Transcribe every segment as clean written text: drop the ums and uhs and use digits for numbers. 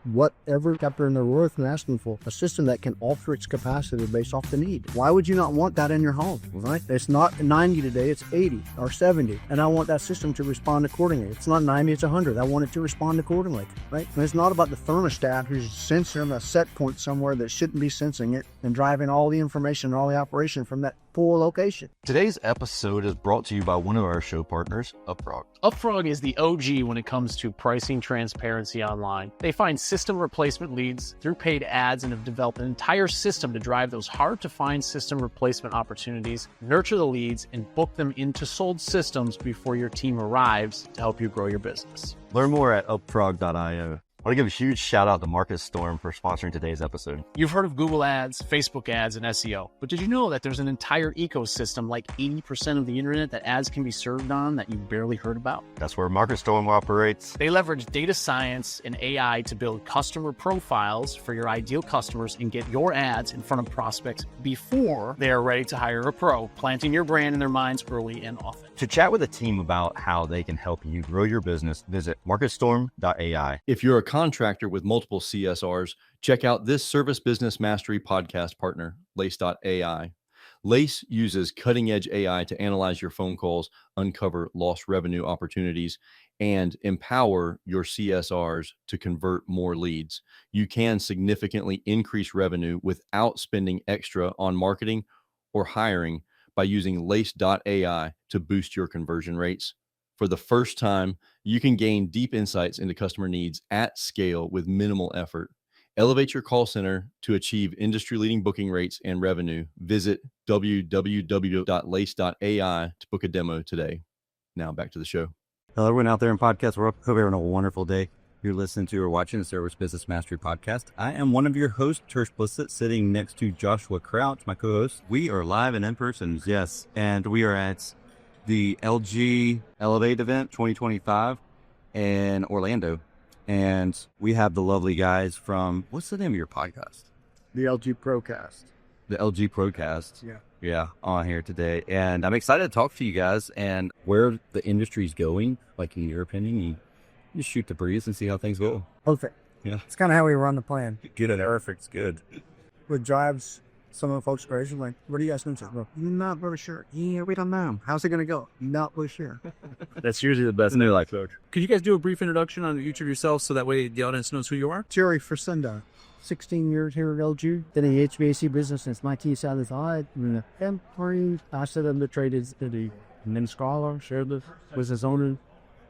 whatever chapter in their worth and asking for, a system that can alter its capacity based off the need. Why would you not want that in your home, right? It's not 90 today, it's 80 or 70, and I want that system to respond accordingly. It's not 90, it's 100. I want it to respond accordingly, right? And it's not about the thermostat who's sensing a set point somewhere that shouldn't be sensing it and driving all the information, all the operation from that full location. Today's episode is brought to you by one of our show partners, UpFrog. UpFrog is the OG when it comes to pricing transparency online. They find system replacement leads through paid ads and have developed an entire system to drive those hard-to-find system replacement opportunities, nurture the leads, and book them into sold systems before your team arrives to help you grow your business. Learn more at upfrog.io. I want to give a huge shout out to Marcus Storm for sponsoring today's episode. You've heard of Google ads, Facebook ads, and SEO, but did you know that there's an entire ecosystem, like 80% of the internet, that ads can be served on that you barely heard about? That's where Marcus Storm operates. They leverage data science and AI to build customer profiles for your ideal customers and get your ads in front of prospects before they are ready to hire a pro, planting your brand in their minds early and often. To chat with a team about how they can help you grow your business, visit marcusstorm.ai. If you're a contractor with multiple CSRs, check out this Service Business Mastery podcast partner, Lace.ai. Lace uses cutting-edge AI to analyze your phone calls, uncover lost revenue opportunities, and empower your CSRs to convert more leads. You can significantly increase revenue without spending extra on marketing or hiring by using Lace.ai to boost your conversion rates. For the first time, you can gain deep insights into customer needs at scale with minimal effort. Elevate your call center to achieve industry-leading booking rates and revenue. Visit www.lace.ai to book a demo today. Now back to the show. Hello, everyone out there in podcast world. Hope you're having a wonderful day. You're listening to or watching the Service Business Mastery Podcast. I am one of your hosts, Tersh Blissett, sitting next to Joshua Crouch, my co-host. We are live and in person, yes. And we are at the LG Elevate event 2025 in Orlando. And we have the lovely guys from, what's the name of your podcast? The LG Procast. The LG Procast. Yeah. Yeah, on here today. And I'm excited to talk to you guys and where the industry's going, like in your opinion. You just shoot the breeze and see how things go. Perfect. Yeah. It's kind of how we run the plan. Good and perfect's good. What drives some of the folks crazy, like, what are you guys going to do? Not very sure. Yeah, we don't know. How's it going to go? Not really sure. That's usually the best. And they're like, coach. Could you guys do a brief introduction on each of yourselves so that way the audience knows who you are? Terry Frisenda, 16 years here at LG. Been in the HVAC business since my T side is high. I set up the trade is the name scholar, shared the business owner,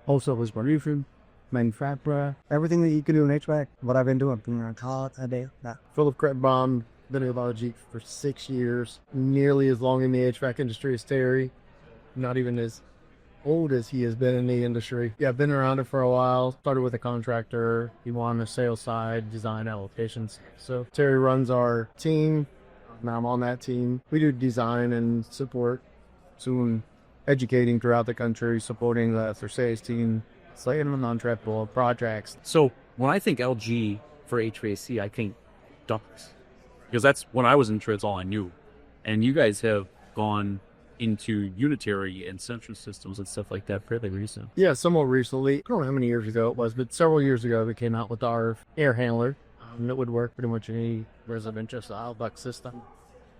also was roofing, manufacturer, everything that you can do in HVAC. What I've been doing, Phillip Kriegbaum, been at LG for 6 years, nearly as long in the HVAC industry as Terry, not even as old as he has been in the industry. Yeah, I've been around it for a while. Started with a contractor. He wanted the sales side, design allocations. So Terry runs our team. Now I'm on that team. We do design and support, soon educating throughout the country, supporting their sales team, slating them on trackable projects. So when I think LG for HVAC, I think Ductwork. Because that's when I was in trades, all I knew. And you guys have gone into unitary and central systems and stuff like that fairly recent. Yeah, somewhat recently. I don't know how many years ago it was, but several years ago we came out with our air handler. That would work pretty much in any residential style duct system.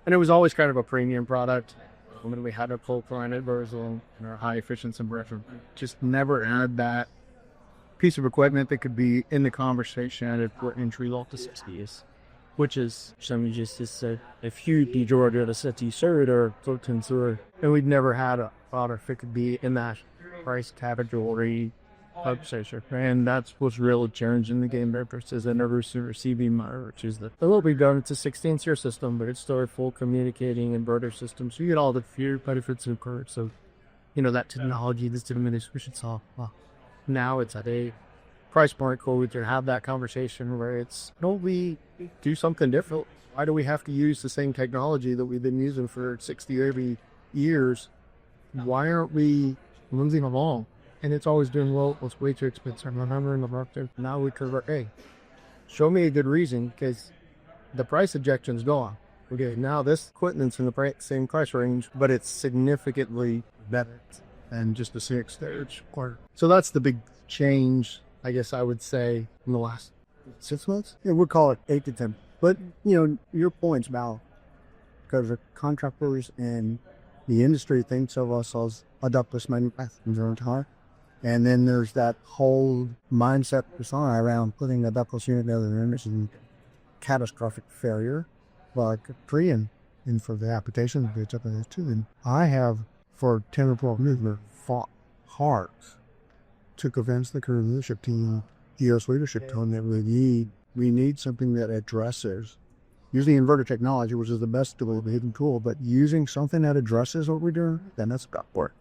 And it was always kind of a premium product. When we had a full client version and our high efficiency pressure, just never had that piece of equipment that could be in the conversation for entry level to 60s. Which is some just said if you be Georgia the city third or 13th or and we'd never had a product that could be in that price category upstation. And that's what's really challenging the game versus an receive motor, which is the little bit done. It's a 16-tier system, but it's still a full communicating inverter system. So you get all the few benefits of current. So, that technology, this diminished, we should solve. Well, now it's at a price point where we can have that conversation where it's, don't we do something different? Why do we have to use the same technology that we've been using for 60 or 80 years? Why aren't we moving along? And it's always been, well, it's way too expensive. Remember in the market, now we could, hey, show me a good reason, because the price objection's gone. Okay, now this equipment's in the same price range, but it's significantly better than just a 6-stage quarter. So that's the big change, I guess I would say, in the last 6 months? Yeah, we'll call it 8 to 10. But, your point's valid. Because the contractors and the industry thinks of us as a ductless manufacturer. And then there's that whole mindset around putting a ductless unit together and it's a catastrophic failure, like Korean, and for the application, it's up in this too. And I have, for 10 or 12 years, fought hard to convince the current leadership team, U.S. leadership team, that we need something that addresses using inverter technology, which is the best hidden tool, but using something that addresses what we're doing, then that's Ductwork.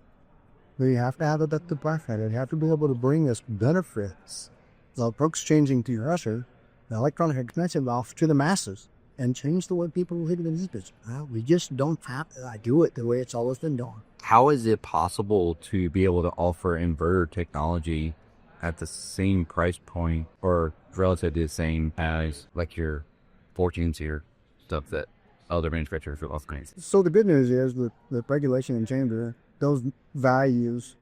We have to have a ducted platform. You have to be able to bring us benefits. The approach changing to your usher, the electronic ignition valve, to the masses and change the way people will hit it in this business. We just don't have to do it the way it's always been done. How is it possible to be able to offer inverter technology at the same price point or relatively the same as like your Fortunes here, stuff that other manufacturers are offering? So the good news is that the regulation in chamber, those values,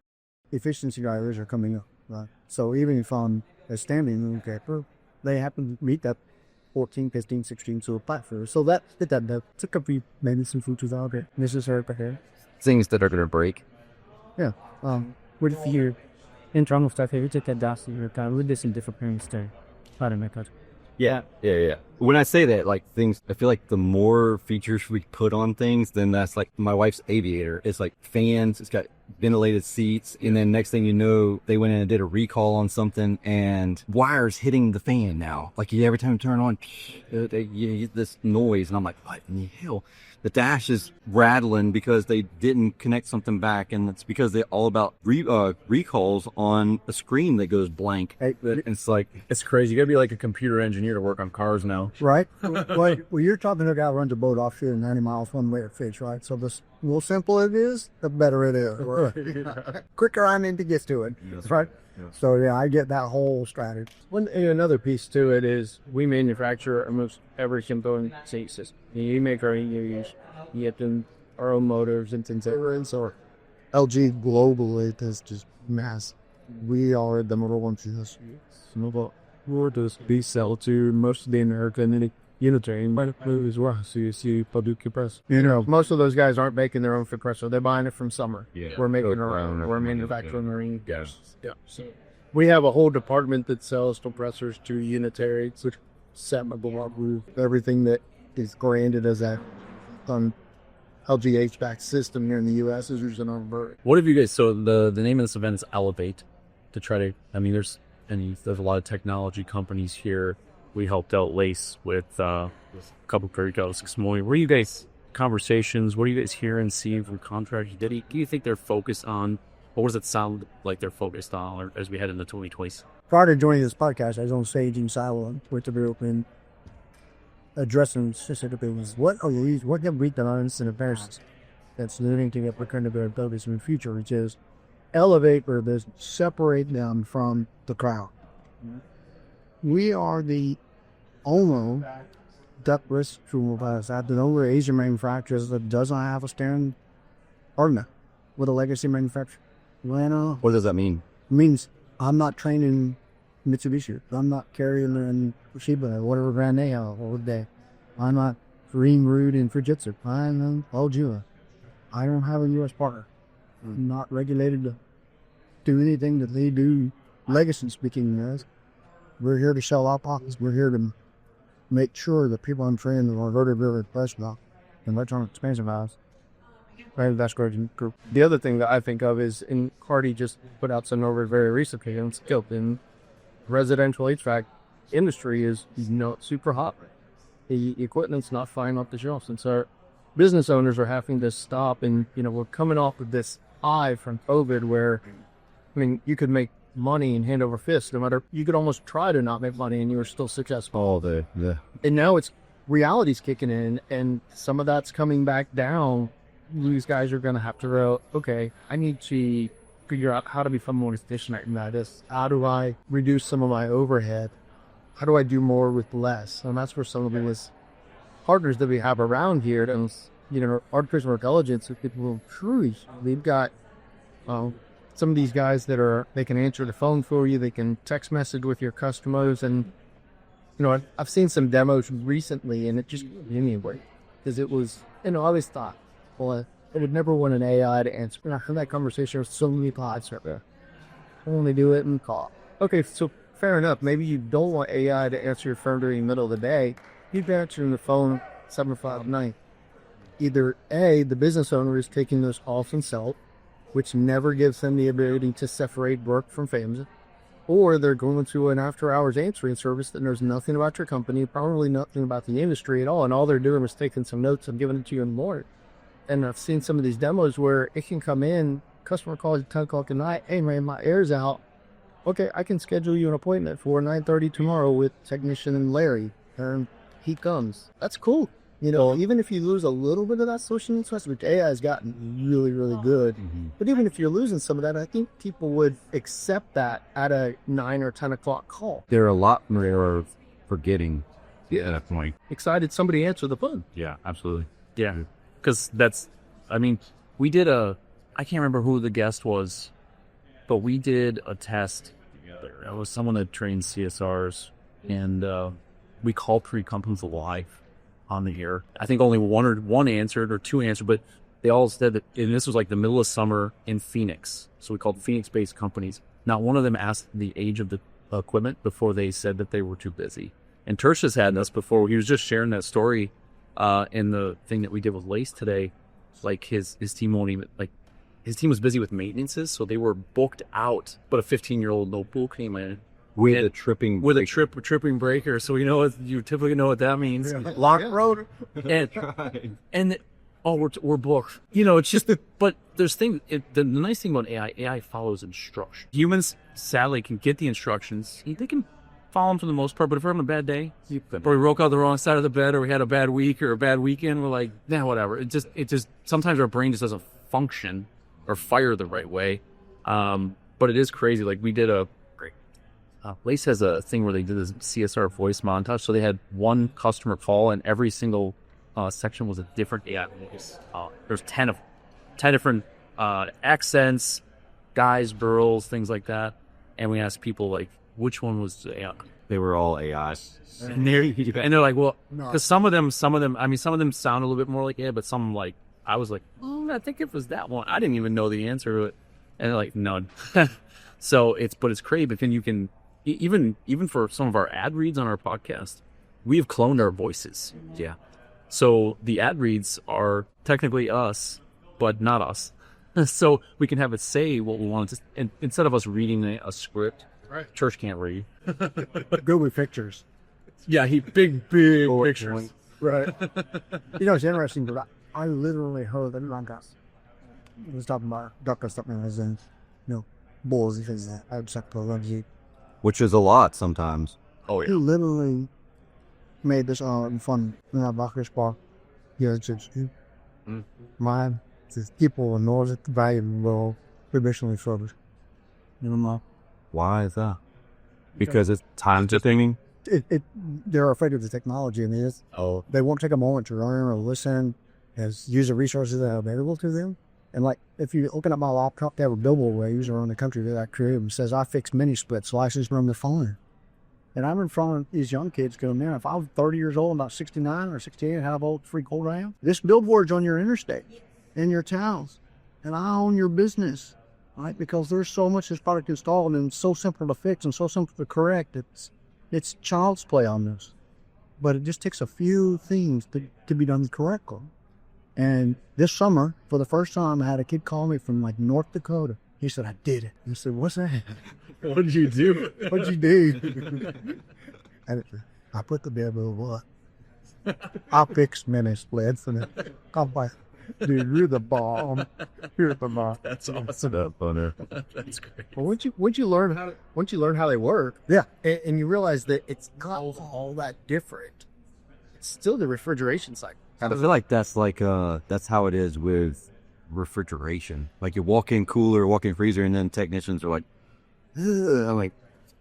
efficiency drivers are coming up, right? So even if on a standing paper, they happen to meet that 14, 15, 16 sort of platform. So that took a few, maybe some features out there necessary for here. Things that are going to break. Yeah. What if you're internal stuff here, you take that dust, you're kind of with this in different parents there. How to make it. Yeah. When I say that, like things, I feel like the more features we put on things, then that's like my wife's Aviator. It's like fans, it's got ventilated seats, and then next thing you know, they went in and did a recall on something, and wires hitting the fan now. Like every time you turn it on, you get this noise, and I'm like, what in the hell? The dash is rattling because they didn't connect something back, and it's because they're all about recalls on a screen that goes blank. Hey, It's like, it's crazy. You gotta be like a computer engineer to work on cars now. right? Well, you're talking to a guy who runs a boat offshore 90 miles one way to fish, right? So the more simple it is, the better it is. Right? Quicker I need to get to it, right? So yeah, I get that whole strategy. Another piece to it is we manufacture almost every component system. We make our EUs, we get them our own motors and things like that. So LG globally is just mass. We are the number one business. We sell to most of the American unitary as well. So you see public compressor. Most of those guys aren't making their own compressor. They're buying it from Summer. Yeah. We're making our own. We're manufacturing our own. Yes. Yeah. So we have a whole department that sells compressors to unitaries, which set my block roof. Everything that is branded as a LG HVAC system here in the U.S. is using our bird. What have you guys, so the name of this event is Elevate, to try to, I mean, there's a lot of technology companies here. We helped out Lace with a couple of Diagnostics morning. Were you guys conversations? What do you guys hear and see from Contractors? Do you think they're focused on, or does it sound like they're focused on, or as we head into 2020? Prior to joining this podcast, I was on stage in Silo with the group and addressing specifically was what have we done in the past that's leading to get recurrent abilities in the future, which is elevate or this separate them from the crowd. We are the only ductless tool at the only Asian manufacturers that doesn't have a standard partner with a legacy manufacturer. What does that mean? It means I'm not training Mitsubishi. I'm not carrying in Toshiba, whatever brand they have all day. I'm not Green Root and Fujitsu. I'm LG. I don't have a U.S. partner. I'm not regulated to do anything that they do. Legacy speaking, guys. We're here to sell our pockets. We're here to make sure that people I'm training are very professional and electronic expansion valves. Right, that's great group. The other thing that I think of is, in Cardi just put out some numbers very recently on Skip, in residential HVAC industry is not super hot. The equipment's not flying off the shelves, and so business owners are having to stop. And we're coming off of this high from COVID, where you could make money and hand over fist. No matter, you could almost try to not make money, and you were still successful. And now it's reality's kicking in, and some of that's coming back down. These guys are going to have to go, okay, I need to figure out how to become more efficient at this. How do I reduce some of my overhead? How do I do more with less? And that's where some of these partners that we have around here, artificial intelligence, people truly, they've got some of these guys that they can answer the phone for you, they can text message with your customers, and I've seen some demos recently, and it just blew me away because it was, I always thought, well, I would never want an AI to answer. And I had that conversation with so many clients right there. I only do it in call. Okay, so fair enough. Maybe you don't want AI to answer your phone during the middle of the day. You'd be answering the phone 7 o'clock at night. Either A, the business owner is taking those calls himself, which never gives them the ability to separate work from family, or they're going through an after-hours answering service that knows nothing about your company, probably nothing about the industry at all, and all they're doing is taking some notes and giving it to you in the morning. And I've seen some of these demos where it can come in, customer calls at 10 o'clock at night, hey man, my air's out. Okay, I can schedule you an appointment for 9:30 tomorrow with technician Larry, and he comes. That's cool. Even if you lose a little bit of that social interest, which AI has gotten really, really good, but even if you're losing some of that, I think people would accept that at a 9 or 10 o'clock call. There are a lot more forgetting at that point. Excited somebody answer the phone. Yeah, absolutely. Yeah, because we did I can't remember who the guest was, but we did a test. It was someone that trained CSRs, and we called 3 companies live on the air. I think only one answered or 2 answered, but they all said that, and this was like the middle of summer in Phoenix. So we called Phoenix-based companies. Not one of them asked the age of the equipment before they said that they were too busy. And Tersh has had us before. He was just sharing that story in the thing that we did with Lace today. Like his team won't even, like, his team was busy with maintenances, so they were booked out. But a 15-year-old notebook came in. With a tripping breaker, so you typically know what that means. Lock road. And we're booked. It's just, but there's things. The nice thing about AI follows instructions. Humans sadly can get the instructions. They can follow them for the most part, but if we're having a bad day, or we woke out the wrong side of the bed, or we had a bad week or a bad weekend, we're like, whatever. It just sometimes our brain just doesn't function or fire the right way. But it is crazy. Like we did Lace has a thing where they did this CSR voice montage. So they had one customer call, and every single section was a different AI voice. There's 10 different accents, guys, girls, things like that. And we asked people like, which one was AI? They were all AIs. And they're like, well, because some of them sound a little bit more like AI, but some like, I was like, I think it was that one. I didn't even know the answer to it. And they're like, none. So it's crazy. But then you can, even for some of our ad reads on our podcast, we have cloned our voices. Yeah. So the ad reads are technically us, but not us. So we can have it say what we want to, and instead of us reading a script, right? Tersh can't read. Go with pictures. Yeah, big pictures. Right. It's interesting, but I literally heard that I was talking about Dr. something as in, balls and things like that. I would check the LG. Which is a lot sometimes. Oh, yeah. He literally made this fun in our Bacchus bar. Mine, people knows it valuable, traditionally service. Why is that? Because it's time consuming. They're afraid of the technology, and they won't take a moment to learn or listen, use the resources that are available to them. And like, if you open up my laptop, they have a billboard where I use around the country that I created and says, I fix mini splits, license from the phone. And I'm in front of these young kids going, man, if I was 30 years old, about 69 or 68, how old, old I am? This billboard's on your interstate, in your towns, and I own your business, right? Because there's so much this product installed and so simple to fix and so simple to correct. It's child's play on this. But it just takes a few things to be done correctly. And this summer, for the first time, I had a kid call me from like North Dakota. He said, I did it. I said, what's that? What did you do? What'd you do? And I put the billboard what? I fixed mini splits and it come by. Dude, you're the bomb. You're the bomb. That's awesome. That's great. Well, once you learn how they work, yeah, and you realize that it's not all that different. It's still the refrigeration cycle. I feel like that's how it is with refrigeration. Like you walk in cooler, walk in freezer, and then technicians are like, I'm like,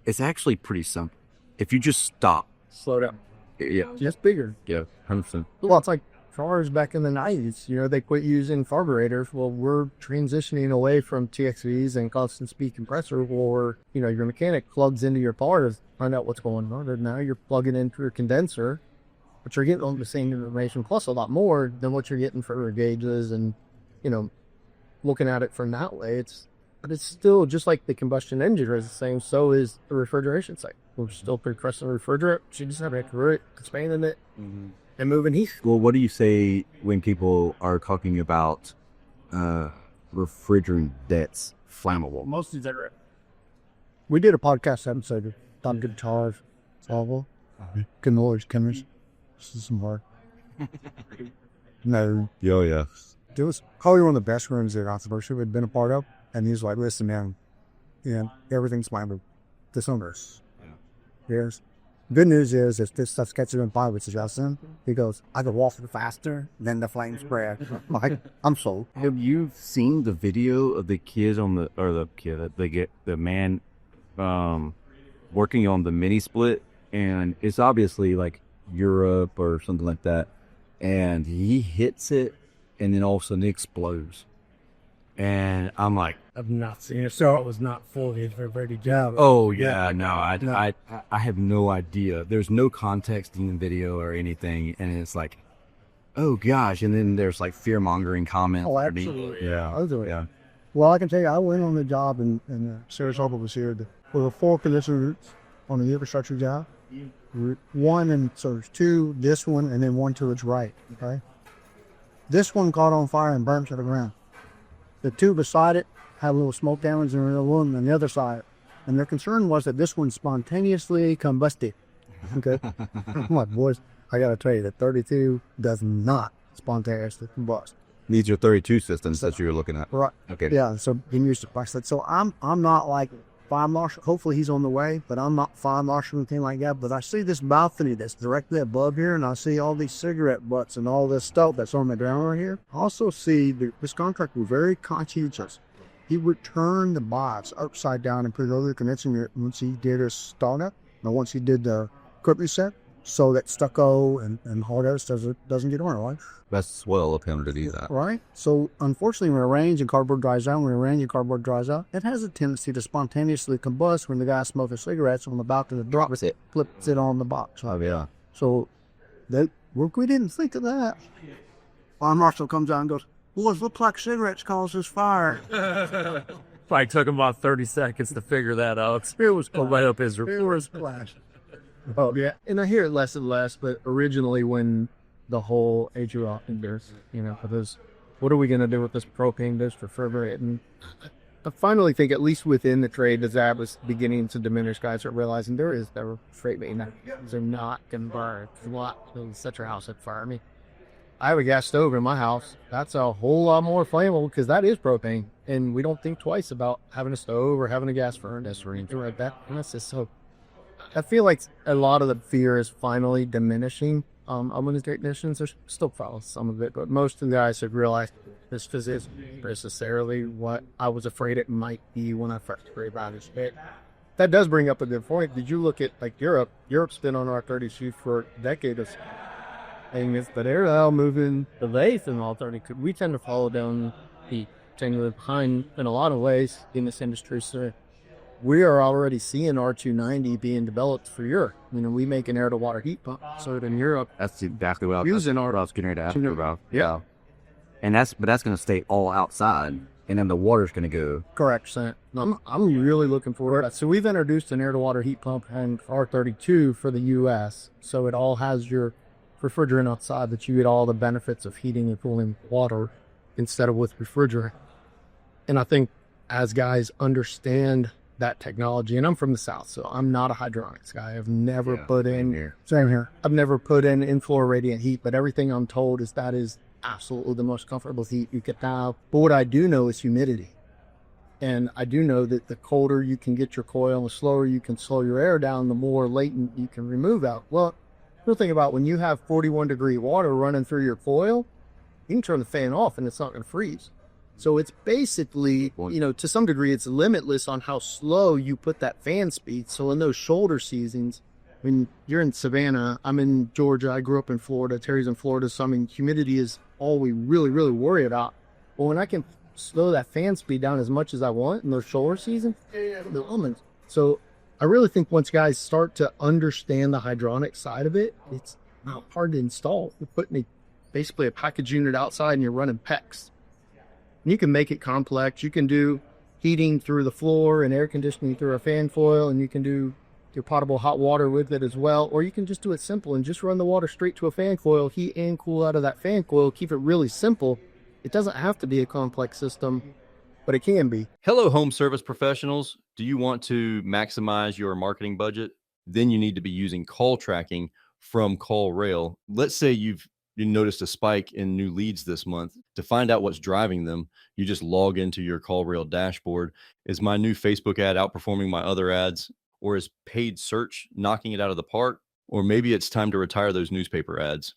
it's actually pretty simple. If you just stop, Slow down. yeah, Just bigger. yeah, 100%. Well, it's like cars back in the 90s. You know, they quit using carburetors. Well, we're transitioning away from TXVs and constant speed compressor, or, you know, your mechanic plugs into your car to find out what's going on. And now you're plugging into your condenser, but you're getting all the same information, plus a lot more than what you're getting for gauges. And, you know, looking at it from that way, but it's still just like the combustion engine is the same. So is the refrigeration cycle. We're still compressing the refrigerant. You just have to expanding it and moving heat. Well, what do you say when people are talking about refrigerant that's flammable? Most of that. We did a podcast episode on guitars, solvable, canolas, chemistry. This is some hard. No. Oh, yeah. It was probably one of the best rooms that Controversy had been a part of. And he's like, listen, man, everything's fine. This owners. Yes. Good news is, if this stuff gets in by with Justin, he goes, I could walk faster than the flame spread. I'm sold. Have you seen the video of the kids the man working on the mini split? And it's obviously like Europe or something like that. And he hits it, and then all of a sudden it explodes. And I'm like, I've not seen it, so it was not fully a very job. oh yeah, no, I have no idea. There's no context in the video or anything, and it's like, oh gosh, and then there's like fear mongering comments. Oh, absolutely. Yeah, I'll do it. yeah. Well, I can tell you, I went on the job, and Sarasota was here. There were 4 conditioner roots on the infrastructure job. One, and so there's 2, this one, and then 1 to its right. Okay. This one caught on fire and burned to the ground. The 2 beside it had a little smoke damage, and the one on the other side. And their concern was that this one spontaneously combusted. Okay. I'm like, boys, I got to tell you that 32 does not spontaneously combust. These are 32 systems that you're looking at. Right. Okay. Yeah. So he used to price that. So I'm not like fire marshal. Hopefully he's on the way, but I'm not fire marshal or anything like that. But I see this balcony that's directly above here, and I see all these cigarette butts and all this stuff that's on the ground right here. I also see this contractor was very conscientious. He would turn the box upside down and put it over the condenser unit once he did his startup, or once he did the quick reset, so that stucco and hard air doesn't get on, right? That's swell of him to do that. Right? So, unfortunately, when a range and cardboard dries out, it has a tendency to spontaneously combust when the guy smoking cigarettes on the balcony drops it, flips it on the box. Oh, yeah. So, we didn't think of that. Fire marshal comes out and goes, boys, looks like cigarettes causes fire. Probably took him about 30 seconds to figure that out. It was right up his report. Oh, yeah. And I hear it less and less, but originally when the whole HVAC enders, you know, because what are we going to do with this propane dish refrigerant? I finally think, at least within the trade, as that was beginning to diminish, guys are realizing the freight maintenance. They're not going to burn. They'll set your house on fire. I mean, I have a gas stove in my house. That's a whole lot more flammable because that is propane. And we don't think twice about having a stove or having a gas furnace or anything like that. And that's just so. I feel like a lot of the fear is finally diminishing. Among the technicians, there's still probably some of it, but most of the guys have realized this isn't necessarily what I was afraid it might be when I first heard about it. That does bring up a good point. Did you look at like Europe? Europe's been on R32 for decades. And but they're now moving the lathe and all 30. We tend to follow down the technically behind in a lot of ways in this industry. So we are already seeing R290 being developed for Europe. You know, we make an air-to-water heat pump. So in Europe, That's exactly what I was getting ready to ask you about. Yeah. And that's going to stay all outside, and then the water's going to go. Correct. I'm really looking forward to that. So we've introduced an air-to-water heat pump and R32 for the U.S. So it all has your refrigerant outside, that you get all the benefits of heating and cooling water instead of with refrigerant. And I think as guys understand that technology, and I'm from the South, so I'm not a hydronics guy. I've never put in, same here. I've never put in in-floor radiant heat, but everything I'm told is that is absolutely the most comfortable heat you could have. But what I do know is humidity. And I do know that the colder you can get your coil, the slower you can slow your air down, the more latent you can remove out. Well, the thing about when you have 41 degree water running through your coil, you can turn the fan off and it's not going to freeze. So it's basically, you know, to some degree, it's limitless on how slow you put that fan speed. So in those shoulder seasons, I mean, you're in Savannah. I'm in Georgia. I grew up in Florida. Terry's in Florida. So, I mean, humidity is all we really, really worry about. But when I can slow that fan speed down as much as I want in the shoulder season, the almonds. So I really think once guys start to understand the hydronic side of it, it's not hard to install. You're putting basically a package unit outside and you're running PEX. And you can make it complex. You can do heating through the floor and air conditioning through a fan foil, and you can do your potable hot water with it as well. Or you can just do it simple and just run the water straight to a fan coil, heat and cool out of that fan coil, keep it really simple. It doesn't have to be a complex system, but it can be. Hello, home service professionals. Do you want to maximize your marketing budget? Then you need to be using call tracking from CallRail. Let's say you noticed a spike in new leads this month. To find out what's driving them, you just log into your CallRail dashboard. Is my new Facebook ad outperforming my other ads? Or is paid search knocking it out of the park? Or maybe it's time to retire those newspaper ads.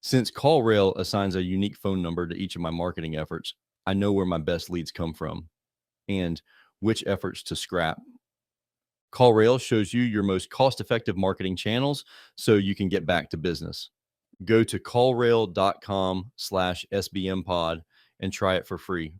Since CallRail assigns a unique phone number to each of my marketing efforts, I know where my best leads come from and which efforts to scrap. CallRail shows you your most cost-effective marketing channels so you can get back to business. Go to callrail.com/SBMpod and try it for free.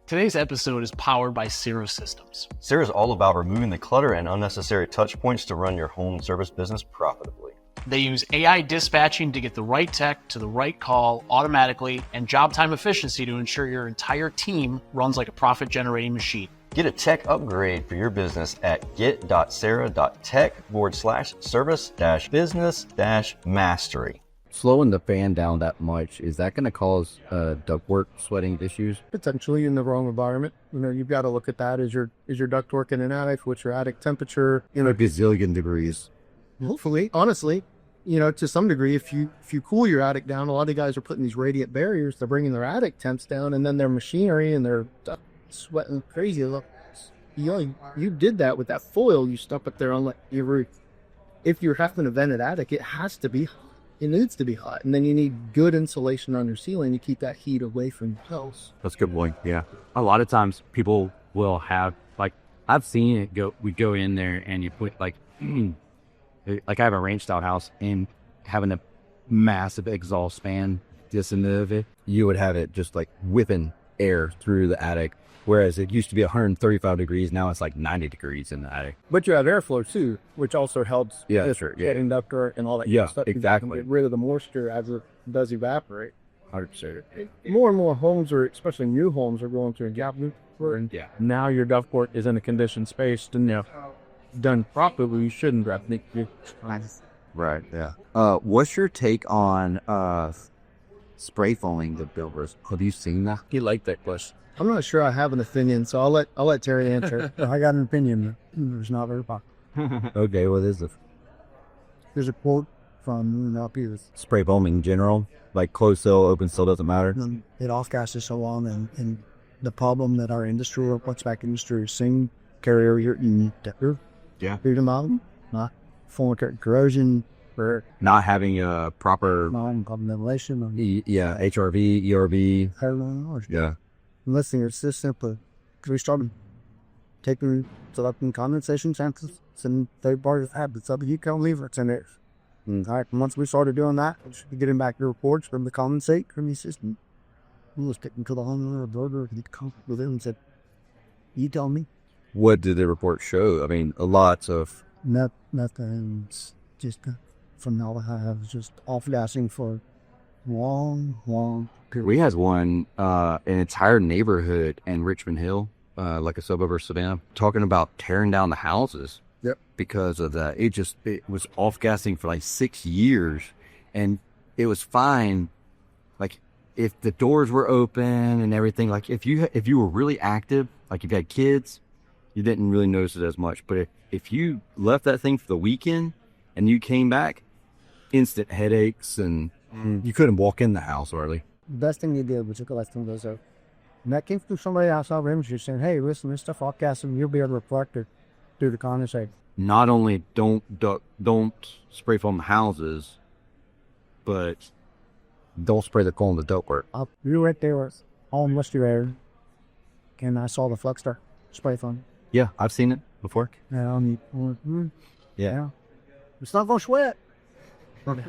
Today's episode is powered by Cirrus Systems. Sarah is all about removing the clutter and unnecessary touch points to run your home service business profitably. They use AI dispatching to get the right tech to the right call automatically, and job time efficiency to ensure your entire team runs like a profit-generating machine. Get a tech upgrade for your business at get.sarah.tech/service-business-mastery. Slowing the fan down that much, is that going to cause ductwork sweating issues? Potentially in the wrong environment. You know, you've got to look at that. Is your ductwork in an attic? What's your attic temperature? You know, a gazillion degrees. Hopefully, honestly, you know, to some degree, if you cool your attic down, a lot of guys are putting these radiant barriers. They're bringing their attic temps down, and then their machinery and their sweating crazy. Look, you did that with that foil you stuck up there on your roof. If you're having to vent an attic, it has to be hot. It needs to be hot, and then you need good insulation on your ceiling to keep that heat away from your house. That's a good point. Yeah. A lot of times people will have, like, I've seen it go, we go in there and you put like I have a range style house and having a massive exhaust fan just into it. You would have it just like whipping air through the attic, whereas it used to be 135 degrees. Now it's like 90 degrees in the attic. But you have airflow too, which also helps. Yeah, sure. Yeah. Getting ductwork and all that Yeah, kind of stuff. exactly. You can get rid of the moisture as it does evaporate. 100%. More and more homes especially new homes, are going through a gap loop. Yeah. Now your ductwork is in a conditioned space, and done properly, you shouldn't have it. Right. Yeah. What's your take on spray foaming the builders? Have you seen that? He liked that question. I'm not sure I have an opinion, so I'll let Terry answer. I got an opinion. It's not very popular. Okay. What is it? There's a quote from Spray foaming in general, like closed seal, open seal, doesn't matter. it off-gases so long, and the problem that our industry, or what's back industry, is seeing carrier temperature. Yeah. Through the mountain, not form corrosion, or Not having a proper ventilation. HRV, ERV. I don't know. Yeah. Listen, it's just simple. Because we started selecting condensation samples and third-party habits of heat count levers in there. All right, once we started doing that, we should be getting back the reports from the condensate from the system. We was taking to the homeowner builder and come with him and said, "You tell me." What did the report show? I mean, lots of. Nothing. It's just formaldehyde was just off-gassing for long period. We had one, an entire neighborhood in Richmond Hill, like a suburb of Savannah, talking about tearing down the houses. Yep. Because of that. It was off-gassing for like 6 years, and it was fine. Like, if the doors were open and everything, like if you were really active, like if you had kids, you didn't really notice it as much. But if you left that thing for the weekend and you came back, instant headaches, and you couldn't walk in the house early. The best thing they did was to collect some of those out. And that came through somebody outside of industry saying, "Hey, listen, this stuff off-gassing, you'll be able to reflect it through the condensate." Not only don't spray foam the houses, but don't spray the coal in the ductwork. You right there was all musty air, and I saw the flux spray foam. Yeah, I've seen it before. Yeah. It's not going to sweat.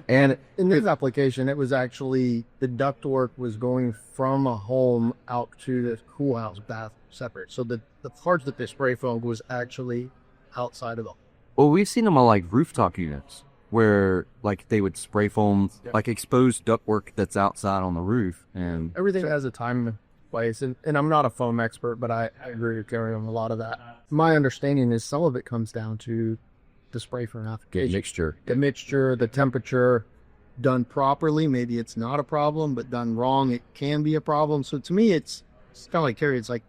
And in this application, it was actually the ductwork was going from a home out to the cool house bath separate. So the parts that they spray foamed was actually outside of the home. Well, we've seen them on like rooftop units where like they would spray foam like exposed ductwork that's outside on the roof, and Everything has a time and place. And I'm not a foam expert, but I agree with Terry on a lot of that. My understanding is some of it comes down to the spray for an application. mixture. The mixture, the temperature, done properly. Maybe it's not a problem, but done wrong, it can be a problem. So to me, it's kind of like Terry. It's like,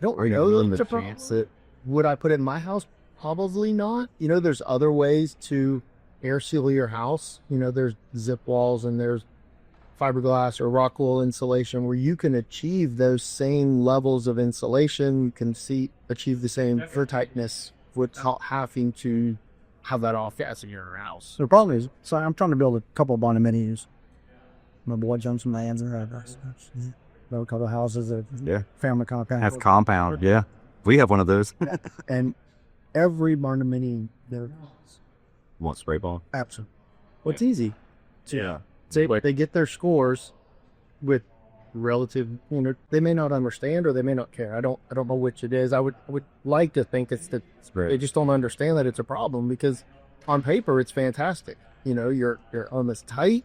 I don't know that it's a problem. Would I put it in my house? Probably not. You know, there's other ways to air seal your house. You know, there's zip walls and there's fiberglass or rock wool insulation where you can achieve those same levels of insulation. You can achieve the same air tightness without having to have that off gas in your house. The problem is, so I'm trying to build a couple of condominiums. My boy jumps in my hands and build a couple of houses, family compound. Have compound, yeah. We have one of those. And every condominium there Want spray foam? absolutely. Well, it's easy. Yeah. They get their scores with relative, you know, they may not understand or they may not care. I don't know which it is. I would like to think it's that they just don't understand that it's a problem, because on paper it's fantastic. You know, your home is tight,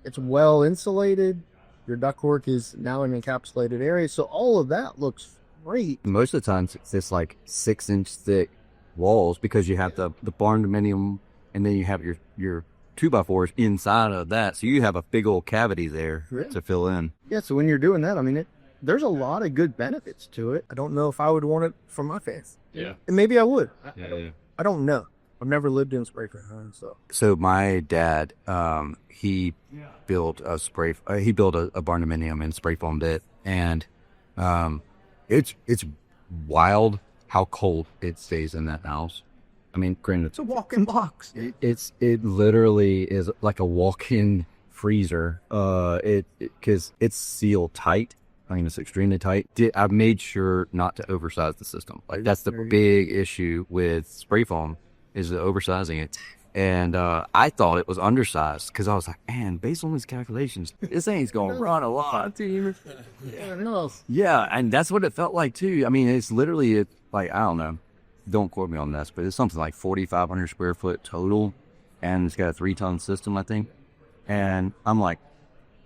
it's well insulated, your ductwork is now in an encapsulated area, so all of that looks great. Most of the times it's just like 6-inch thick walls because you have the barn dominium, and then you have your 2x4s inside of that, so you have a big old cavity there to fill in. Yeah, so when you're doing that, I mean, there's a lot of good benefits to it. I don't know if I would want it for my fence. Yeah. And maybe I would. Yeah. I don't know. I've never lived in spray for home, so. So my dad, he built a barn dominium and spray foamed it, and it's wild how cold it stays in that house. I mean, granted, It's a walk-in box. it literally is like a walk-in freezer. Because it's sealed tight. I mean, it's extremely tight. I've made sure not to oversize the system. Like that's the big issue with spray foam, is the oversizing it. And I thought it was undersized because I was like, man, based on these calculations, this thing's gonna run a lot. Yeah, and that's what it felt like too. I mean, it's literally like, I don't know. Don't quote me on this, but it's something like 4,500 square foot total, and it's got a 3-ton system, I think. And I'm like,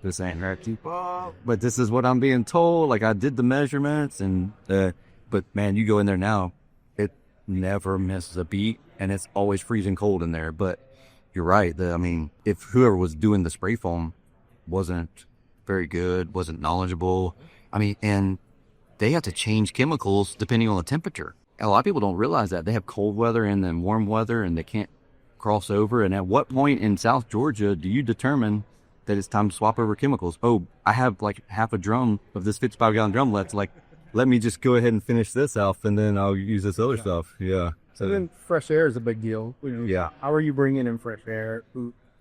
this ain't right too far, but this is what I'm being told. Like, I did the measurements, and but man, you go in there now, it never misses a beat, and it's always freezing cold in there. But you're right. I mean, if whoever was doing the spray foam wasn't very good, wasn't knowledgeable, I mean, and they have to change chemicals depending on the temperature. A lot of people don't realize that. They have cold weather and then warm weather, and they can't cross over. And at what point in South Georgia do you determine that it's time to swap over chemicals? Oh, I have like half a drum of this 55-gallon drum left. Like, let me just go ahead and finish this off, and then I'll use this other stuff. Yeah. So then fresh air is a big deal. Yeah. How are you bringing in fresh air?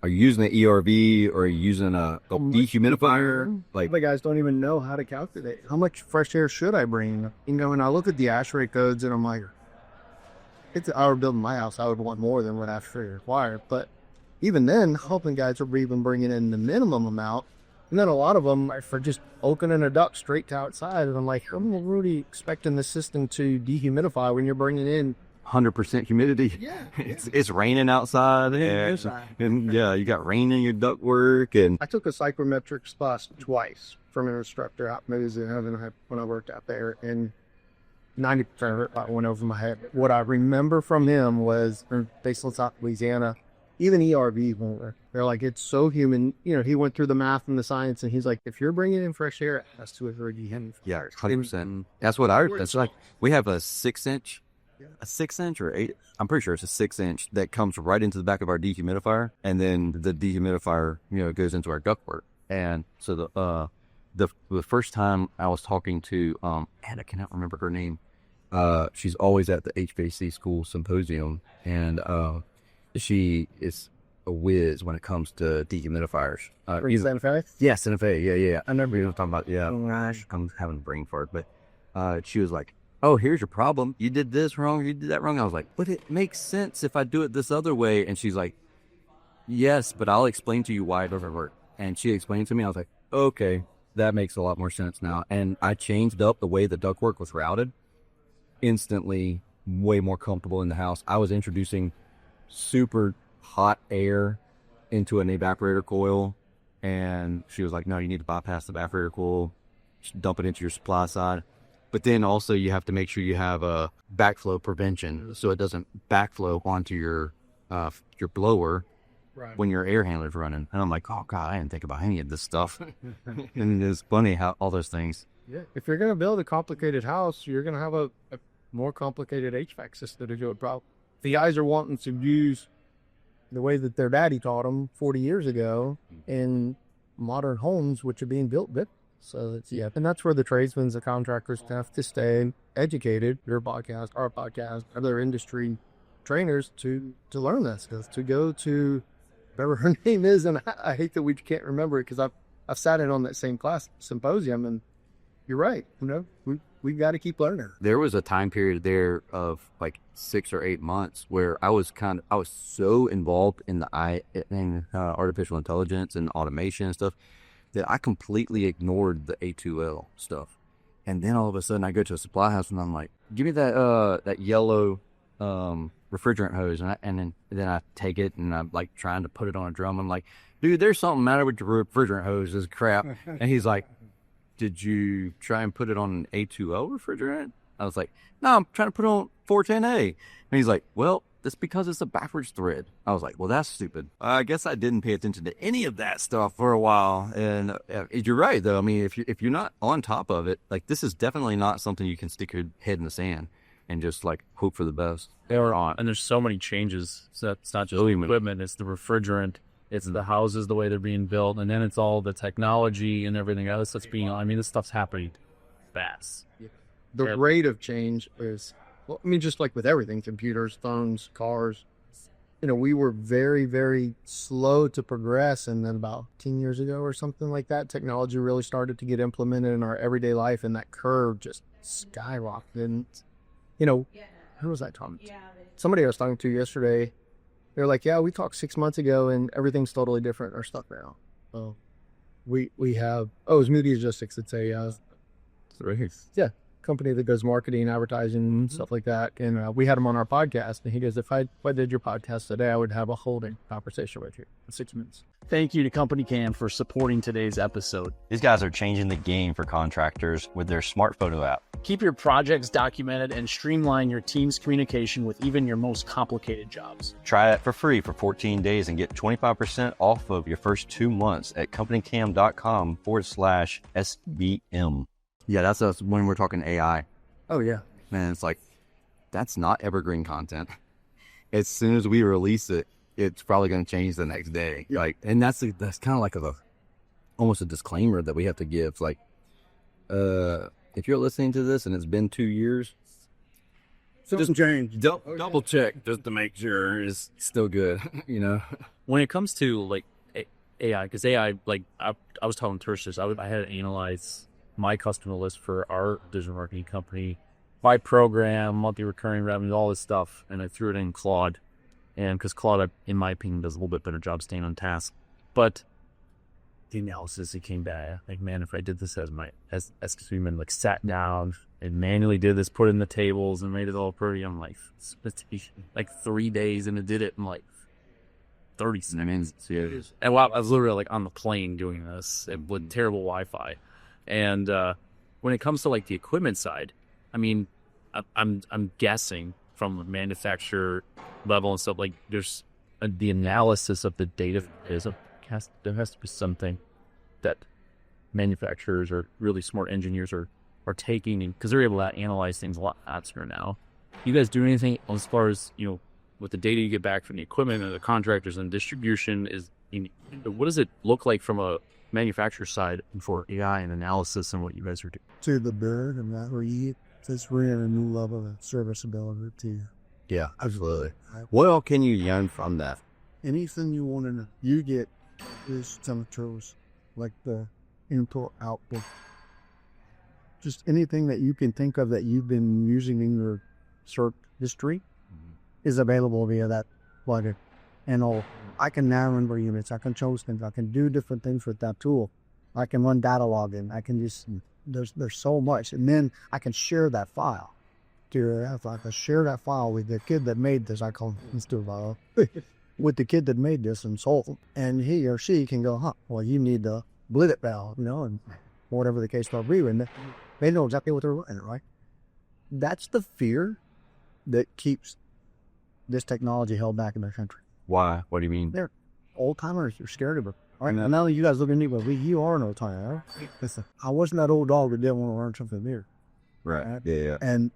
Are you using an ERV, or are you using a dehumidifier? Like, The guys don't even know how to calculate how much fresh air should I bring. You know, when I look at the ASHRAE codes, and I'm like, if I were building my house, I would want more than what ASHRAE required. But even then, helping guys are even bringing in the minimum amount. And then a lot of them are for just opening a duct straight to outside. And I'm like, I'm really expecting the system to dehumidify when you're bringing in 100% humidity. Yeah. It's raining outside. And yeah, you got rain in your ductwork. And I took a psychrometrics class twice from an instructor out in Louisiana when I worked out there, and 90% of it went over my head. What I remember from him was, based on South Louisiana, even ERV won't work. They're like, it's so humid. You know, he went through the math and the science, and he's like, if you're bringing in fresh air, it has to occur again. yeah, 100%. That's what that's like. We have a 6-inch. A 6-inch or 8, I'm pretty sure it's a 6-inch that comes right into the back of our dehumidifier, and then the dehumidifier, goes into our ductwork. And so the first time I was talking to, and I cannot remember her name. She's always at the HVAC school symposium, and she is a whiz when it comes to dehumidifiers. Santa Fe? Yeah, Santa Fe. Yeah. I remember you were talking about. Yeah, I'm having a brain fart, but she was like, oh, here's your problem. You did this wrong. You did that wrong. I was like, but it makes sense if I do it this other way. And she's like, yes, but I'll explain to you why it doesn't work. And she explained to me. I was like, okay, that makes a lot more sense now. And I changed up the way the ductwork was routed. Instantly, way more comfortable in the house. I was introducing super hot air into an evaporator coil. And she was like, no, you need to bypass the evaporator coil, dump it into your supply side. But then also you have to make sure you have a backflow prevention so it doesn't backflow onto your blower when your air handler's running. And I'm like, oh God, I didn't think about any of this stuff. And it's funny how all those things. Yeah, if you're going to build a complicated house, you're going to have a more complicated HVAC system to do it. Probably the guys are wanting to use the way that their daddy taught them 40 years ago in modern homes, which are being built with. So it's, yeah, and that's where the tradesmen, the contractors have to stay educated. Your podcast, our podcast, other industry trainers to learn this, to go to whatever her name is, and I hate that we can't remember it because I've sat in on that same class symposium, and you're right. We got to keep learning. There was a time period there of like 6 or 8 months where I was so involved in artificial intelligence and automation and stuff that I completely ignored the A2L stuff. And then all of a sudden I go to a supply house and I'm like, give me that yellow refrigerant hose. And then I take it and I'm like trying to put it on a drum. I'm like, dude, there's something matter with the refrigerant hose. This crap. And he's like, did you try and put it on an A2L refrigerant? I was like, no, I'm trying to put it on 410A. And he's like, well, that's because it's a backwards thread. I was like, well, that's stupid. I guess I didn't pay attention to any of that stuff for a while. And you're right, though. I mean, if you're not on top of it, like this is definitely not something you can stick your head in the sand and just like hope for the best. They're on. And there's so many changes. So it's not just the equipment, it's the refrigerant, it's the houses, the way they're being built, and then it's all the technology and everything else that's being, I mean, this stuff's happening fast. The rate of change is, well, I mean, just like with everything, computers, phones, cars, we were very, very slow to progress. And then about 10 years ago or something like that, technology really started to get implemented in our everyday life. And that curve just skyrocketed. Who was I talking to? Somebody I was talking to yesterday, they're like, yeah, we talked 6 months ago and everything's totally different in our stuff now. So we have, it's Moody Logistics. It's a, company that does marketing, advertising, and stuff like that. And we had him on our podcast, and he goes, if I did your podcast today, I would have a holding conversation with you in 6 minutes. Thank you to Company Cam for supporting today's episode. These guys are changing the game for contractors with their smart photo app. Keep your projects documented and streamline your team's communication with even your most complicated jobs. Try it for free for 14 days and get 25% off of your first 2 months at companycam.com/SBM. Yeah, that's us when we're talking AI. Oh, yeah. Man, it's like, that's not evergreen content. As soon as we release it, it's probably going to change the next day. Yeah. Like, and that's kind of like almost a disclaimer that we have to give. Like, if you're listening to this and it's been 2 years, just change. Double check just to make sure it's still good. When it comes to like AI, because AI, like I was telling Tersh this, I had to analyze my customer list for our digital marketing company by program, monthly recurring revenue, all this stuff, and I threw it in Claude. And because Claude, in my opinion, does a little bit better job staying on task. But the analysis, it came back like, man, if I did this as human, like sat down and manually did this, put in the tables and made it all pretty, I'm like, like 3 days, and it did it in like 30 seconds. And I was literally like on the plane doing this with terrible Wi-Fi. And when it comes to like the equipment side, I mean, I'm guessing from the manufacturer level and stuff, like there's the analysis of the data there has to be something that manufacturers or really smart engineers are taking, because they're able to analyze things a lot faster now. You guys do anything as far as, with the data you get back from the equipment and the contractors and distribution, what does it look like from a manufacturer side for AI and analysis and what you guys are doing? To the bird and that we it's really a new level of serviceability too. Yeah, absolutely. What all can you learn from that? Anything you want to know, you get these temperatures, like the input output. just anything that you can think of that you've been using in your search history is available via that plugin. And I can now remember units, I can choose things, I can do different things with that tool. I can run data login, I can just, there's so much. And then I can share that file. I can share that file with the kid that made this, I call him Mr. File, with the kid that made this and sold. And he or she can go, well, you need the Blissett valve, and whatever the case may be. And they know exactly what they're running, right? That's the fear that keeps this technology held back in their country. Why? What do you mean? They're old timers. They're scared of it. All right. And now you guys look at me, but you are an old timer. Right? Listen, I wasn't that old dog that didn't want to learn something new. Right. Yeah. And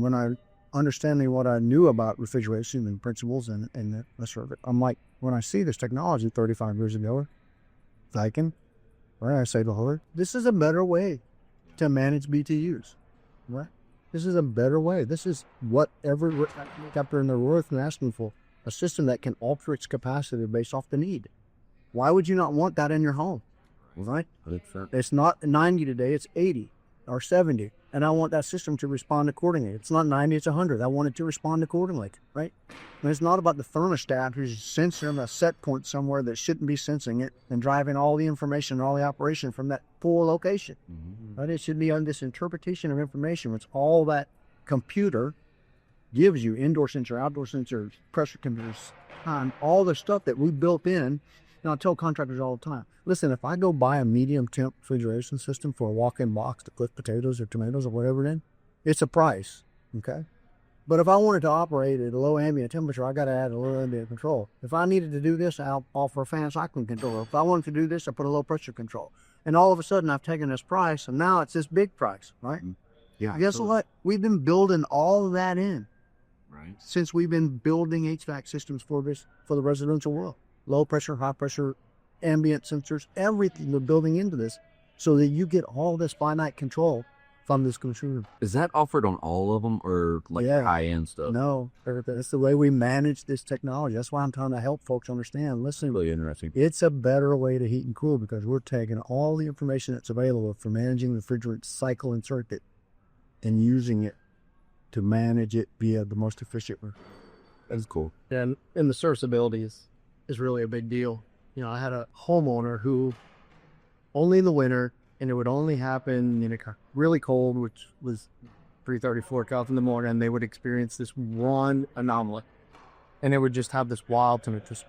when I understanding what I knew about refrigeration and principles and the service, I'm like, when I see this technology 35 years ago, thinking, right, I say to her, this is a better way to manage BTUs. Right? This is a better way. This is what every captor in the world is asking for. A system that can alter its capacity based off the need. Why would you not want that in your home? Right? It's not 90 today, it's 80 or 70. And I want that system to respond accordingly. It's not 90, it's 100. I want it to respond accordingly, right? And it's not about the thermostat who's sensing a set point somewhere that shouldn't be sensing it and driving all the information and all the operation from that poor location. Right? It should be on this interpretation of information, which all that computer gives you, indoor sensor, outdoor sensors, pressure controllers, all the stuff that we built in. And I tell contractors all the time, listen, if I go buy a medium temp refrigeration system for a walk-in box to cook potatoes or tomatoes or whatever it in, it's a price, okay? But if I wanted to operate at a low ambient temperature, I got to add a low ambient control. If I needed to do this, I'll offer a fan cycling controller. If I wanted to do this, I put a low pressure control. And all of a sudden, I've taken this price, and now it's this big price, right? Yeah. Guess what? We've been building all of that in. Right. Since we've been building HVAC systems for the residential world. Low pressure, high pressure, ambient sensors, everything we're building into this so that you get all this finite control from this consumer. Is that offered on all of them or high-end stuff? No, that's the way we manage this technology. That's why I'm trying to help folks understand. Listen, Really interesting. it's a better way to heat and cool because we're taking all the information that's available for managing the refrigerant cycle and circuit and using it to manage it via the most efficient way. That's cool. And the serviceability is really a big deal. I had a homeowner who only in the winter, and it would only happen in a really cold, which was 3:30, 4 o'clock in the morning, and they would experience this one anomaly. And it would just have this wild temperature.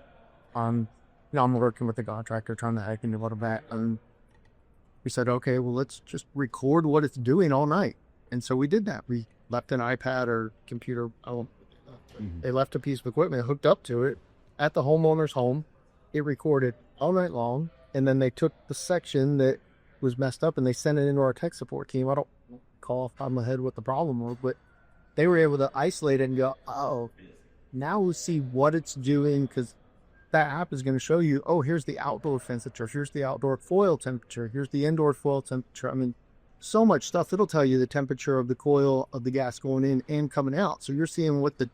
I'm working with the contractor trying to hack into that. And we said, okay, well, let's just record what it's doing all night. And so we did that. We left an iPad or computer. They left a piece of equipment hooked up to it at the homeowner's home. It recorded all night long. And then they took the section that was messed up and they sent it into our tech support team. I don't call off the top of my head what the problem was, but they were able to isolate it and go, oh, now we'll see what it's doing, because that app is going to show you, oh, here's the outdoor temperature, here's the outdoor foil temperature, here's the indoor foil temperature. I mean, so much stuff. It'll tell you the temperature of the coil of the gas going in and coming out. So you're seeing what the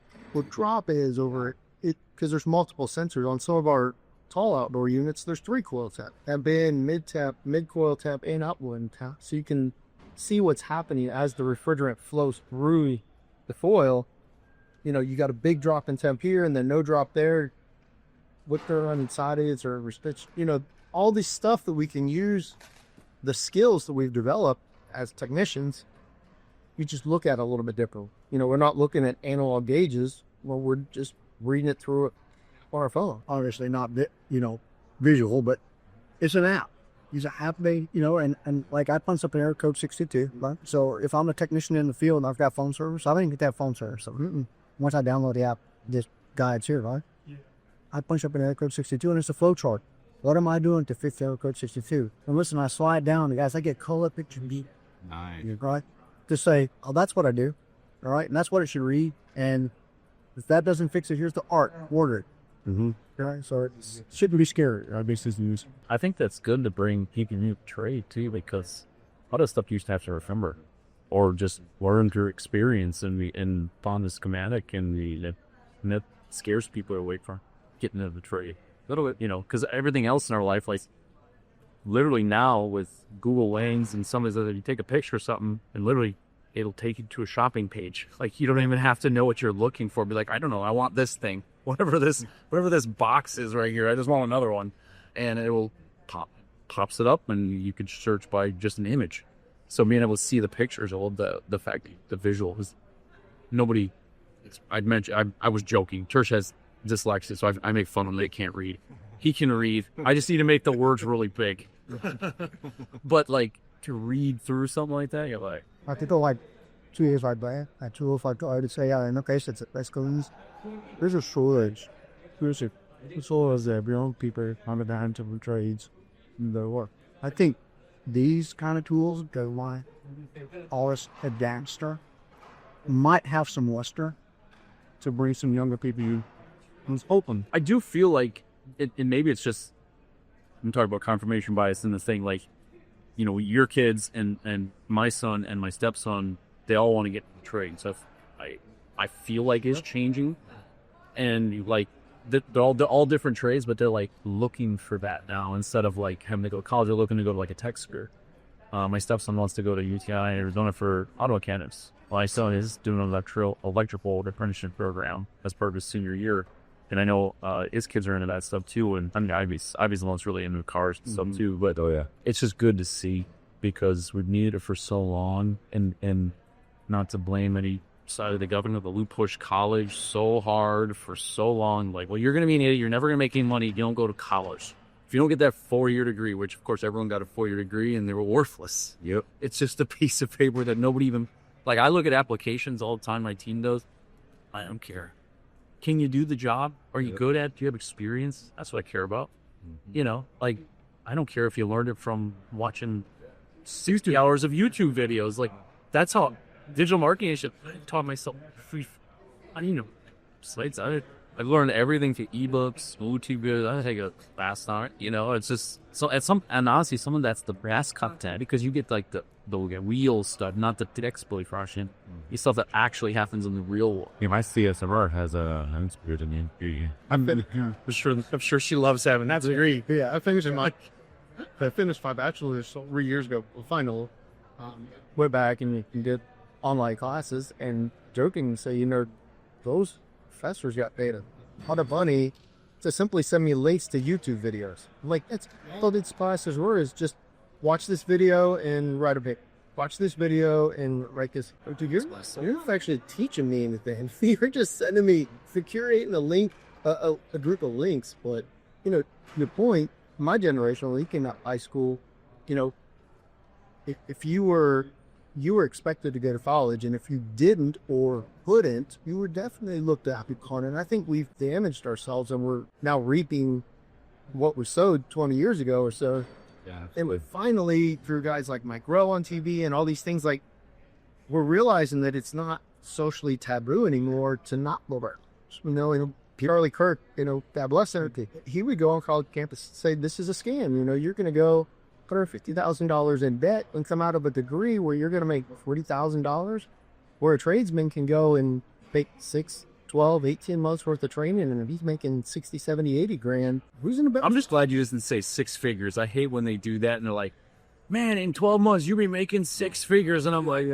drop is over it, because there's multiple sensors. On some of our tall outdoor units, there's 3 coil temp, temp in, mid temp, mid coil temp, and outboard temp. So you can see what's happening as the refrigerant flows through the foil. You got a big drop in temp here and then no drop there. What they're on inside is, or all this stuff that we can use, the skills that we've developed as technicians, you just look at it a little bit different. We're not looking at analog gauges. Well, we're just reading it through it on our phone. Obviously not, visual, but it's an app. Use an app, and like I punch up an error code 62, right? So if I'm a technician in the field and I've got phone service, I didn't get that phone service. So once I download the app, this guide's here, right? Yeah. I punch up an error code 62 and it's a flow chart. What am I doing to fix error code 62? And listen, I slide down, the guys, I get color picture beat. Nice. Right? To say, oh, that's what I do. All right. And that's what it should read. And if that doesn't fix it, here's the art. Order it. Mm-hmm. Right? So it shouldn't be scary. I think that's good to bring people new trade too, because a lot of stuff you used to have to remember or just learn through experience and find the schematic and that scares people away from getting into the trade. A little bit, because everything else in our life, like literally now with Google Lens and some of the, you take a picture of something and literally it'll take you to a shopping page. Like, you don't even have to know what you're looking for. Be like, I don't know, I want this thing. Whatever this box is right here, I just want another one. And it will pops it up, and you can search by just an image. So being able to see the pictures, I love the fact that the visual is nobody. I'd mentioned I was joking. Tersh has dyslexia, so I make fun of him that he can't read. He can read. I just need to make the words really big. But like to read through something like that, you're like. Thì tôi like 2 years right back. I told if I to say in okay, so let's go. There's a shortage. There's a shortage of young people coming down to the trades and their work. I think these kind of tools go like ours advanced might have some luster to bring some younger people who's open. I do feel like it, and maybe it's just, I'm talking about confirmation bias in this thing, like, you know, your kids and my son and my stepson, they all want to get into the trade. So I feel like it's changing, and you like they're all different trades, but they're like looking for that now instead of like having to go to college. They're looking to go to like a tech school. My stepson wants to go to UTI Arizona for auto mechanics. My son is doing an electrical apprenticeship program as part of his senior year. And I know his kids are into that stuff too. And I mean, Ivy's the one that's really into cars and stuff too. But it's just good to see, because we've needed it for so long. And not to blame any side of the government, but we pushed college so hard for so long. Like, well, you're going to be an idiot. You're never going to make any money. You don't go to college. If you don't get that 4-year degree, which of course everyone got a 4-year degree and they were worthless. Yep. It's just a piece of paper that nobody even, like, I look at applications all the time. My team does. I don't care. Can you do the job? Are you good at it? Do you have experience? That's what I care about. You know, like, I don't care if you learned it from watching 60 hours of YouTube videos. Like, that's how digital marketing I taught myself. You know, sites. I learned everything through ebooks, YouTube videos. I take a class on it. You know, it's just so at some, and honestly, some of that's the brass content, because you get like the real stuff, not the exploitation. The stuff that actually happens in the real world. Yeah, my CSMR has an spirit in the I'm sure she loves having that degree. Yeah, I finished my bachelor's 3 years ago, final. Went back and did online classes, and joking say, you know, those professors got paid a lot of money to simply send me links to YouTube videos. Like, that's all these classes were, is just watch this video and write a paper. Watch this video and write this. Dude, you're not actually teaching me anything. You're just sending me, you're curating a link, a group of links. But, you know, the point, my generation, when we came out of high school, you know, if you were expected to go to college, and if you didn't or couldn't, you were definitely looked at upon. And I think we've damaged ourselves, and we're now reaping what was sowed 20 years ago or so. Yeah, and finally, through guys like Mike Rowe on TV and all these things, like, we're realizing that it's not socially taboo anymore to not learn. You know, Charlie Kirk, you know, God bless him, he would go on college campus and say, this is a scam. You know, you're going to go $150,000 in debt and come out of a degree where you're going to make $40,000, where a tradesman can go and make 6, 12, 18 months worth of training, and if he's making 60, 70, 80 grand, who's in the best? I'm just glad you didn't say 6 figures. I hate when they do that and they're like, man, in 12 months you'll be making 6 figures, and I'm like,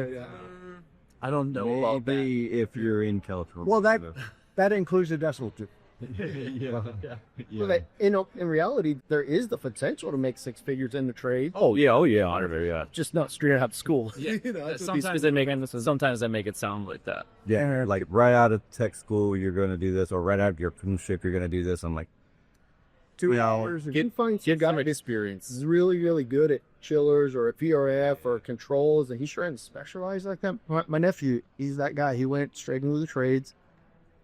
I don't know about that. If you're in California. Well, that includes the decimal too. Well, in reality, there is the potential to make 6 figures in the trade. Oh yeah. Just not straight out of school. Yeah. You know, sometimes they make it sound like that. Yeah, like right out of tech school, you're going to do this, or right out of your apprenticeship, you're going to do this. I'm like, 2 hours. Kid got my experience. He's really, really good at chillers or at PRF or controls, and he's trying to specialize like that. My nephew, he's that guy. He went straight into the trades.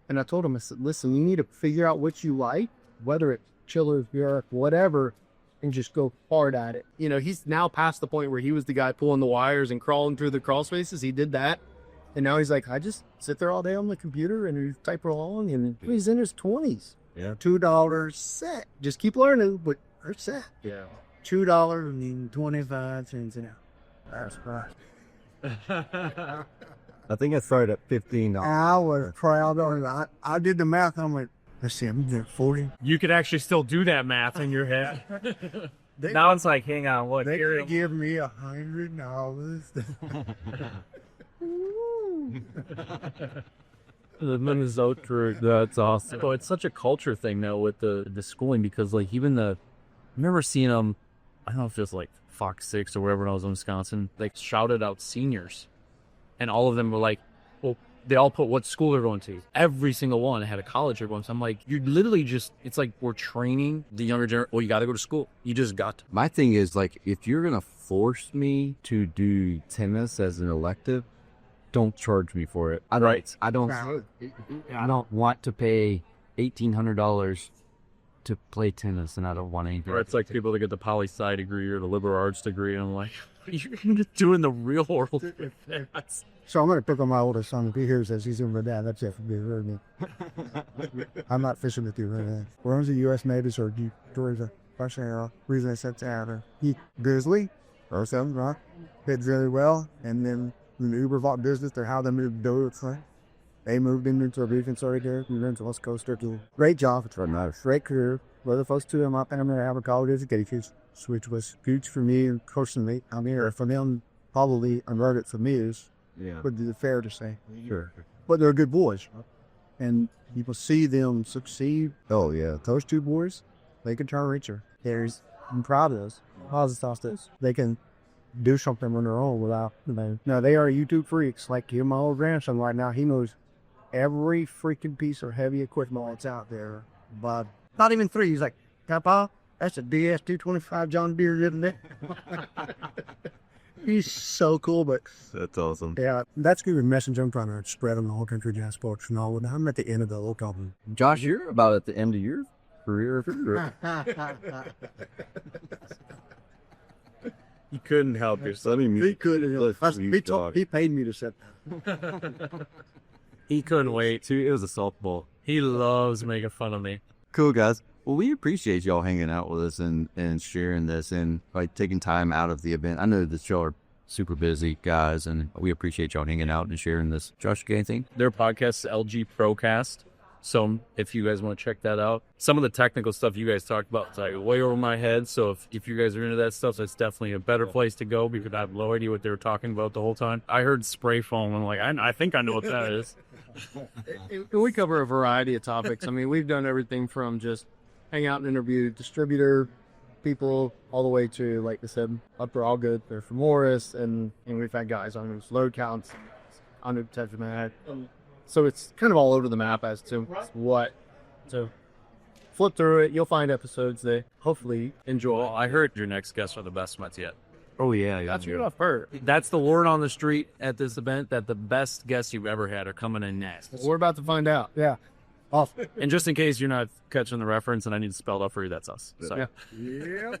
And I told him, I said, listen, you need to figure out what you like, whether it's chillers, PRF, whatever, and just go hard at it. You know, he's now past the point where he was the guy pulling the wires and crawling through the crawl spaces. He did that. And now he's like, I just sit there all day on the computer and type along. And he's in his 20s. Yeah. $2 set. Just keep learning, but they're set. Yeah. $2.25 an hour. That's right. I think I started at $15. I was proud of it. I did the math. I'm like, let's see, I'm there 40. You could actually still do that math in your head. Now it's like, hang on, what? They Here- could give me $100. The Minnesota, that's awesome. So it's such a culture thing now with the schooling, because like even I remember seeing them, I don't know if it was like Fox 6 or wherever when I was in Wisconsin, they shouted out seniors, and all of them were like, well, they all put what school they're going to. Every single one had a college or one. So I'm like, you're literally just, it's like we're training the younger generation. Well, you got to go to school. You just got to. My thing is, like, if you're going to force me to do tennis as an elective, don't charge me for it. I don't want to pay $1,800 to play tennis, and I don't want anything. Or it's like people that get the poli-sci degree or the liberal arts degree, and I'm like, you're just doing the real world. So I'm going to pick on my oldest son. If he hears this, he's going to go, Dad, that's it for me. I'm not fishing with you right now. When I was a U.S. Navy, or towards the Russian era, reason I said that, he grizzly or something, right? Did really well. And then in the Uber Vault business, they're how they moved to right? They moved into a beef and sorry there. We went to West Coast. Great job. It's a nice, great career. Whether folks to them, my family have a college education, which was huge for me personally. I mean, for them, probably unheard for me is, would be fair to say. Sure. But they're good boys. And people see them succeed. Oh, yeah. Those two boys, they can turn richer. I'm proud of those. Positive. They can do something on their own without, No, they are YouTube freaks. Like my old grandson right now, he knows every freaking piece of heavy equipment that's out there. But not even 3. He's like, Papa, that's a DS-225 John Deere, isn't it? He's so cool, but That's awesome. yeah, that's good message I'm trying to spread on the whole country, Jazz Sports and all. And I'm at the end of the whole company. Josh, you're about at the end of your career. You couldn't help yourself. He could. Talk. He paid me to set that. He couldn't wait. It was a softball. He loves making fun of me. Cool, guys. Well, we appreciate y'all hanging out with us and sharing this and like taking time out of the event. I know that y'all are super busy guys, and we appreciate y'all hanging out and sharing this. Josh, you got anything? Their podcast is LG Procast. So if you guys want to check that out, some of the technical stuff you guys talked about is like way over my head. So if you guys are into that stuff, that's definitely a better place to go, because I have no idea what they were talking about the whole time. I heard spray foam, and I'm like, I think I know what that is. We cover a variety of topics. I mean, we've done everything from just hang out and interview distributor people all the way to, like I said, Upper All Good. They're from Morris, and we've had guys on whose load counts, on the potential man. So it's kind of all over the map as to what. So flip through it. You'll find episodes that hopefully enjoy. Well, I heard your next guests are the best Mets yet. Oh, yeah. That's what I've heard. That's the word on the street at this event, that the best guests you've ever had are coming in next. We're about to find out. Yeah. Awesome. And just in case you're not catching the reference and I need to spell it out for you, that's us. So. Yeah.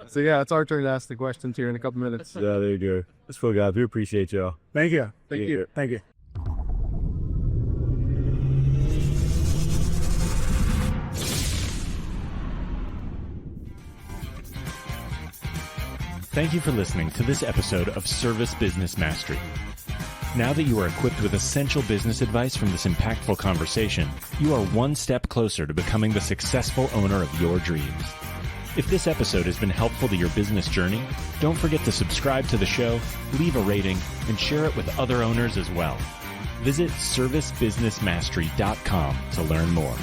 So yeah, it's our turn to ask the questions here in a couple minutes. Yeah, there you go. That's cool, guys. We appreciate y'all. Thank you. Thank you. Thank you. Thank you for listening to this episode of Service Business Mastery. Now that you are equipped with essential business advice from this impactful conversation, you are one step closer to becoming the successful owner of your dreams. If this episode has been helpful to your business journey, don't forget to subscribe to the show, leave a rating, and share it with other owners as well. Visit servicebusinessmastery.com to learn more.